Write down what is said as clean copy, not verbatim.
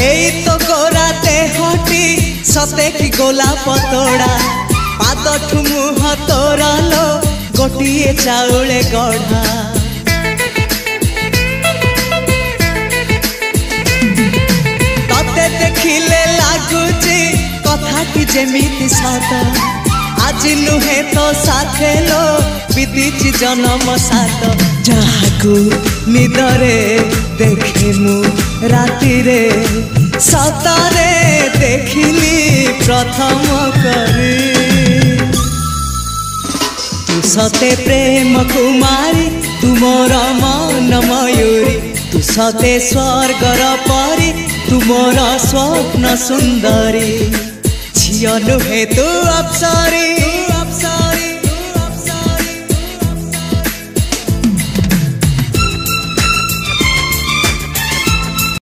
एई तो गोरा देहटी सते कि गोलाप तोड़ा पाद ठुमुह तोरा लो गोटिए चाउले गढ़ा तते देखिले लागुची कथा कि जेमिति सत आज नुहे तो साथे लो बीतीची जन्म सात जहाकू निदरे देखे मु राति रे सतरे देखिली प्रथम करी तू सते प्रेम कुमारी तू मोर मन मयूरी तू सते स्वर्गर परी तू मोर स्वप्न सुंदरी झियो नुहे तू अप्सरी